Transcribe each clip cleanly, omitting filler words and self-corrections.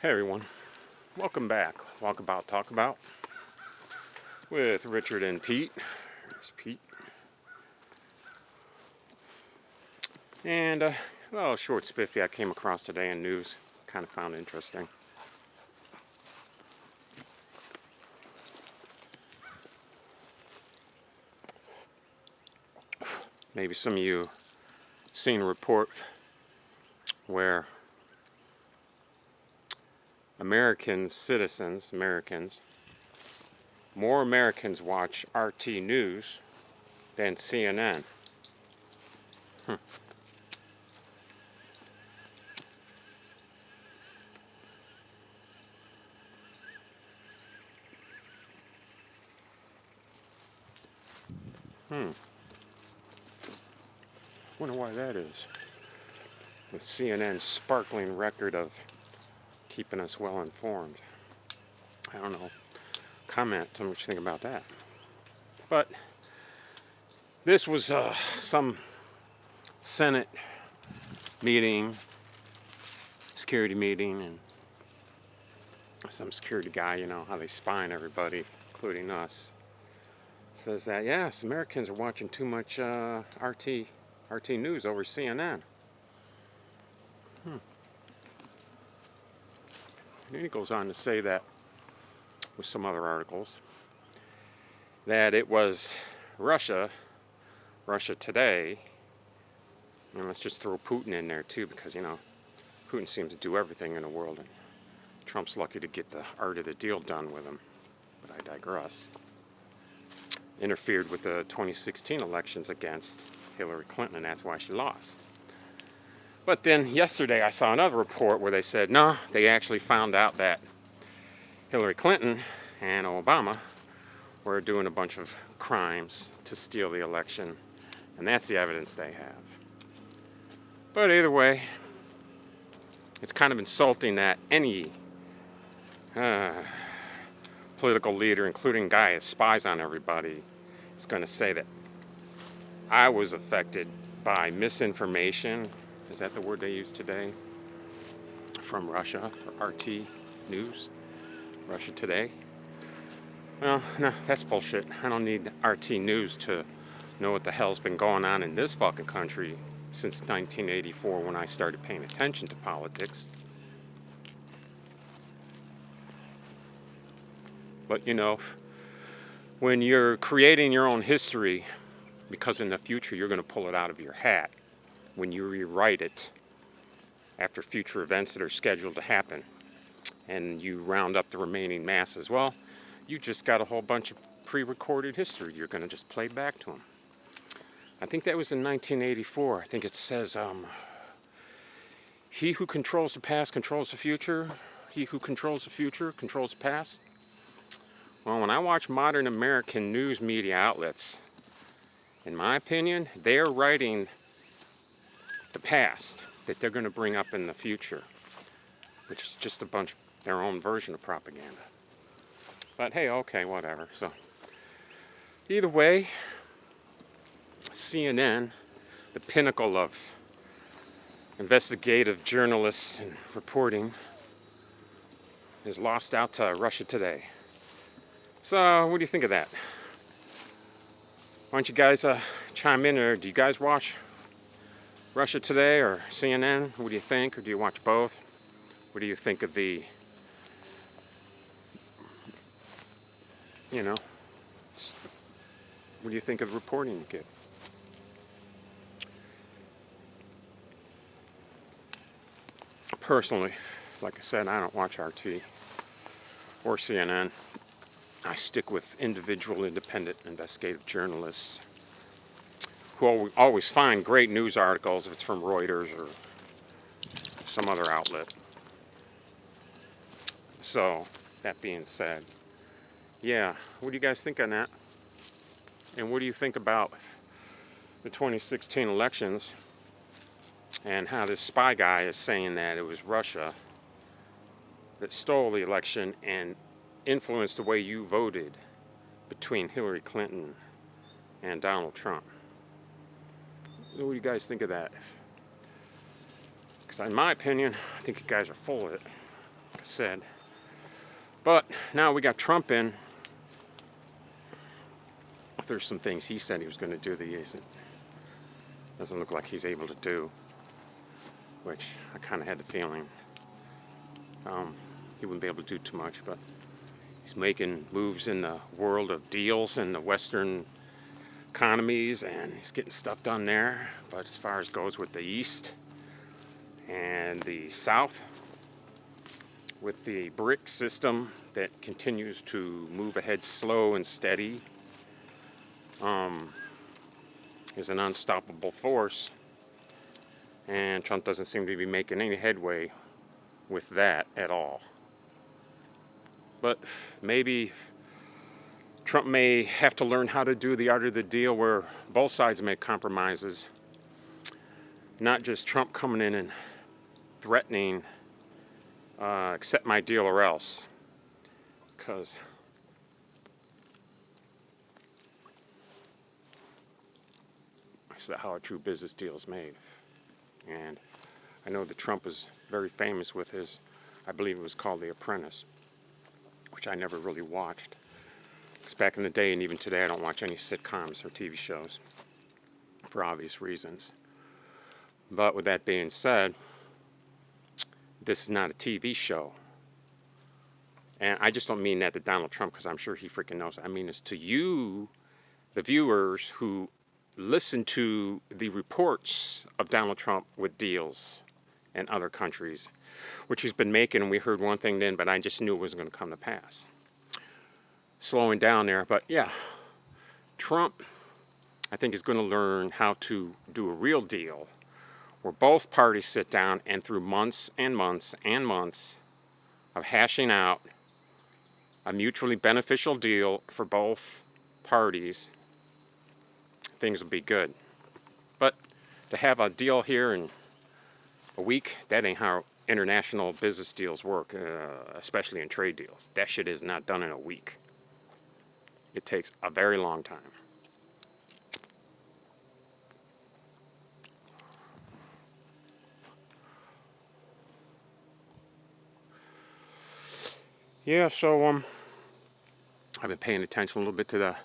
Hey everyone, welcome back. Walk About, Talk About with Richard and Pete. There's Pete. And, a short spiffy I came across today in news. Kind of found interesting. Maybe some of you seen a report where Americans, more Americans watch RT News than CNN. Wonder why that is. With CNN's sparkling record of keeping us well informed. I don't know. Comment, tell me what you think about that. But this was some Senate meeting, security meeting, and some security guy, you know, how they spy on everybody, including us, says that, yes, Americans are watching too much RT News over CNN. And then he goes on to say that, with some other articles, that it was Russia Today, and let's just throw Putin in there too, because, you know, Putin seems to do everything in the world, and Trump's lucky to get the art of the deal done with him, but I digress. Interfered with the 2016 elections against Hillary Clinton, and that's why she lost. But then yesterday I saw another report where they said, no, they actually found out that Hillary Clinton and Obama were doing a bunch of crimes to steal the election, and that's the evidence they have. But either way, it's kind of insulting that any political leader, including guy that spies on everybody, is going to say that I was affected by misinformation. Is that the word they use today? From Russia, or RT News, Russia Today. Well, no, that's bullshit. I don't need RT News to know what the hell's been going on in this fucking country since 1984 when I started paying attention to politics. But, you know, when you're creating your own history, because in the future you're going to pull it out of your hat, when you rewrite it after future events that are scheduled to happen, and you round up the remaining masses, well, you just got a whole bunch of pre-recorded history you're going to just play back to them. I think that was in 1984. I think it says, he who controls the past controls the future. He who controls the future controls the past. Well, when I watch modern American news media outlets, in my opinion, they're writing the past that they're going to bring up in the future, which is just a bunch of their own version of propaganda. But hey, okay, whatever. So either way, CNN, the pinnacle of investigative journalists and reporting, is lost out to Russia Today. So what do you think of that? Why don't you guys chime in, or do you guys watch Russia Today or CNN? What do you think? Or do you watch both? What do you think of the, you know, what do you think of the reporting you get? Personally, like I said, I don't watch RT or CNN. I stick with individual, independent, investigative journalists who always find great news articles if it's from Reuters or some other outlet. So, that being said, yeah, what do you guys think on that? And what do you think about the 2016 elections and how this spy guy is saying that it was Russia that stole the election and influenced the way you voted between Hillary Clinton and Donald Trump? What do you guys think of that? Because in my opinion, I think you guys are full of it. I said. But now we got Trump in. There's some things he said he was going to do that he doesn't look like he's able to do, which I kind of had the feeling he wouldn't be able to do too much, but he's making moves in the world of deals in the Western economies, and he's getting stuff done there. But as far as goes with the East and the South, with the BRIC system that continues to move ahead slow and steady, is an unstoppable force, and Trump doesn't seem to be making any headway with that at all. But maybe Trump may have to learn how to do the art of the deal where both sides make compromises, not just Trump coming in and threatening, accept my deal or else, because that's how a true business deal is made. And I know that Trump was very famous with his, I believe it was called The Apprentice, which I never really watched. Because back in the day, and even today, I don't watch any sitcoms or TV shows for obvious reasons. But with that being said, this is not a TV show. And I just don't mean that to Donald Trump, because I'm sure he freaking knows. I mean this to you, the viewers who listen to the reports of Donald Trump with deals in other countries, which he's been making, and we heard one thing then, but I just knew it wasn't going to come to pass. Slowing down there, but yeah, Trump, I think, is going to learn how to do a real deal where both parties sit down and through months and months and months of hashing out a mutually beneficial deal for both parties, things will be good. But to have a deal here in a week, that ain't how international business deals work, especially in trade deals. That shit is not done in a week. It takes a very long time. Yeah, so I've been paying attention a little bit to the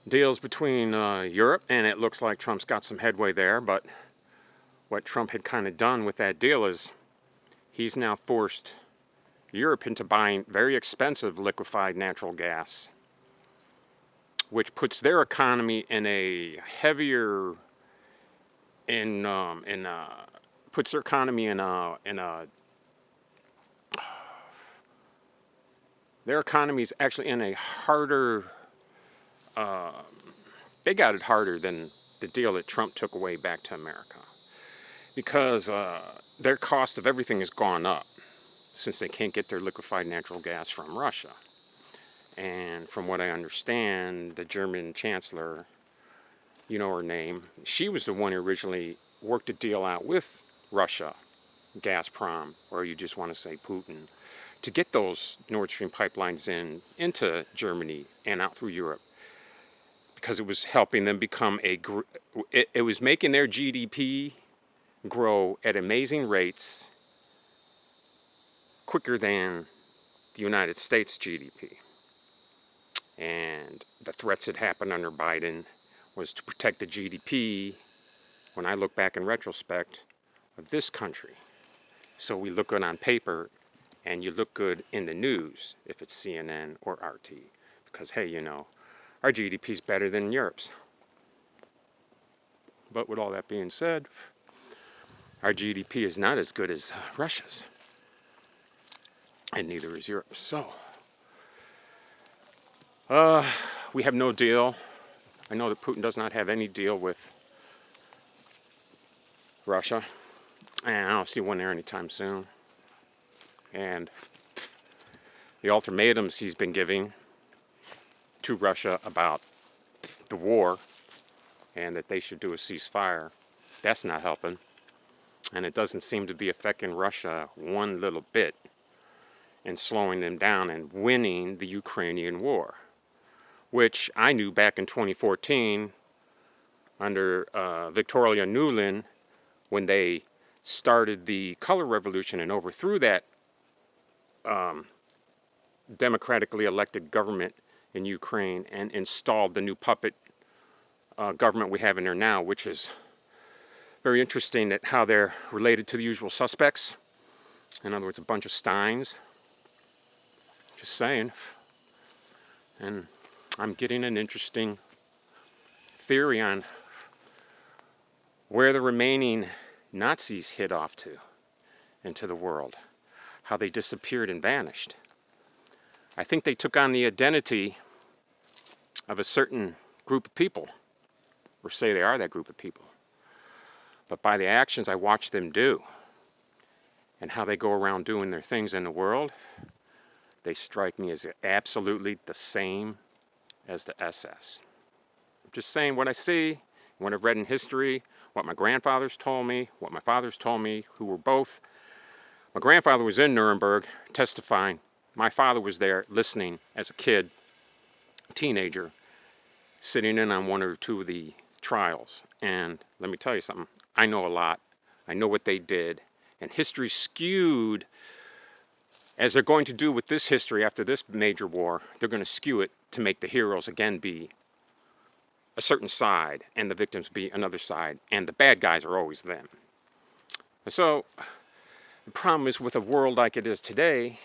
deals between Europe, and it looks like Trump's got some headway there. But what Trump had kind of done with that deal is he's now forced Europe into buying very expensive liquefied natural gas, which puts their economy in a heavier, puts their economy in a their economy is actually in a harder, they got it harder than the deal that Trump took away back to America, because their cost of everything has gone up since they can't get their liquefied natural gas from Russia. And from what I understand, the German chancellor, you know her name, she was the one who originally worked a deal out with Russia, Gazprom, or you just want to say Putin, to get those Nord Stream pipelines into Germany and out through Europe, because it was helping them become it was making their GDP grow at amazing rates, quicker than the United States GDP. And the threats that happened under Biden was to protect the GDP, when I look back in retrospect, of this country. So we look good on paper, and you look good in the news if it's CNN or RT. Because, hey, you know, our GDP is better than Europe's. But with all that being said, our GDP is not as good as Russia's. And neither is Europe's. So, we have no deal. I know that Putin does not have any deal with Russia. And I don't see one there anytime soon. And the ultimatums he's been giving to Russia about the war and that they should do a ceasefire, that's not helping. And it doesn't seem to be affecting Russia one little bit in slowing them down and winning the Ukrainian war, which I knew back in 2014 under Victoria Nuland, when they started the color revolution and overthrew that democratically elected government in Ukraine and installed the new puppet government we have in there now, which is very interesting at how they're related to the usual suspects. In other words, a bunch of Steins. Just saying. And I'm getting an interesting theory on where the remaining Nazis hid off to into the world, how they disappeared and vanished. I think they took on the identity of a certain group of people, or say they are that group of people. But by the actions I watch them do, and how they go around doing their things in the world, they strike me as absolutely the same as the SS. I'm just saying what I see, what I've read in history, what my grandfathers told me, what my fathers told me, who were both. My grandfather was in Nuremberg testifying. My father was there listening as a kid, a teenager, sitting in on one or two of the trials. And let me tell you something, I know a lot. I know what they did. And history's skewed, as they're going to do with this history after this major war. They're going to skew it to make the heroes again be a certain side and the victims be another side. And the bad guys are always them. So the problem is with a world like it is today,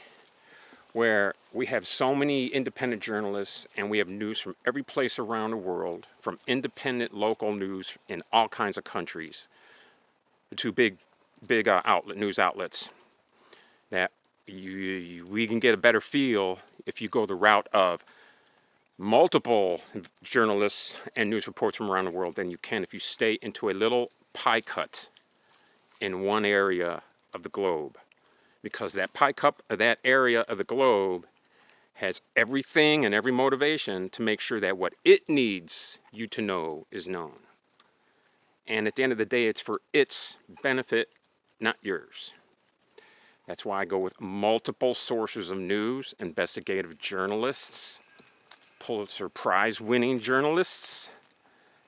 where we have so many independent journalists and we have news from every place around the world, from independent local news in all kinds of countries, the two big news outlets, that we can get a better feel if you go the route of multiple journalists and news reports from around the world than you can if you stay into a little pie cut in one area of the globe. Because that pie cup, that area of the globe, has everything and every motivation to make sure that what it needs you to know is known. And at the end of the day, it's for its benefit, not yours. That's why I go with multiple sources of news, investigative journalists, Pulitzer Prize winning journalists,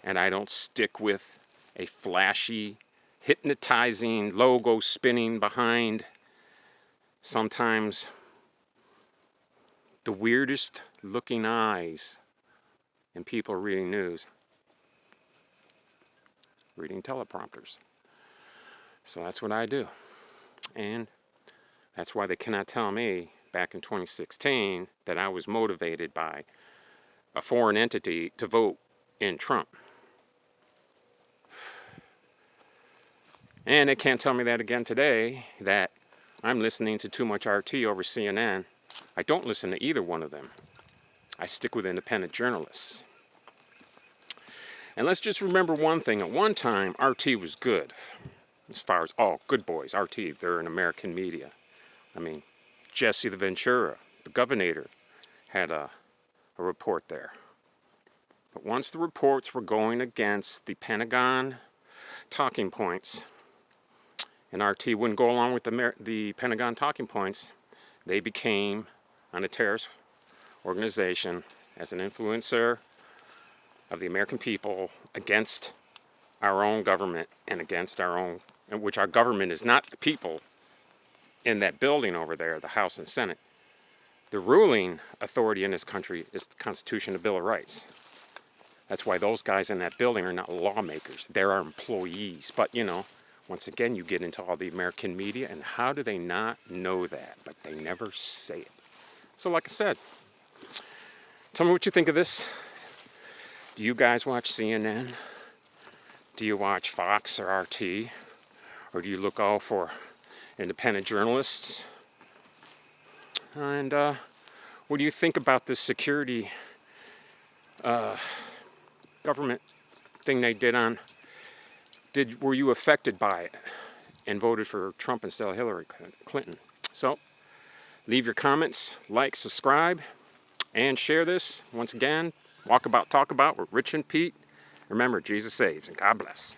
and I don't stick with a flashy, hypnotizing logo spinning behind sometimes the weirdest looking eyes in people reading news, reading teleprompters. So that's what I do. And that's why they cannot tell me back in 2016 that I was motivated by a foreign entity to vote in Trump. And they can't tell me that again today, that I'm listening to too much RT over CNN. I don't listen to either one of them. I stick with independent journalists. And let's just remember one thing. At one time, RT was good. As far as, good boys, RT, they're in American media. I mean, Jesse the Ventura, the governor, had a report there. But once the reports were going against the Pentagon talking points, and RT wouldn't go along with the Pentagon talking points, they became on a terrorist organization as an influencer of the American people against our own government and against our own, in which our government is not the people in that building over there, the House and Senate. The ruling authority in this country is the Constitution and Bill of Rights. That's why those guys in that building are not lawmakers. They're our employees. But, once again, you get into all the American media, and how do they not know that? But they never say it. So like I said, tell me what you think of this. Do you guys watch CNN? Do you watch Fox or RT? Or do you look all for independent journalists? And what do you think about this security government thing they did on? Were you affected by it and voted for Trump instead of Hillary Clinton? So leave your comments, like, subscribe, and share this. Once again, Walk About, Talk About with Rich and Pete. Remember, Jesus saves, and God bless.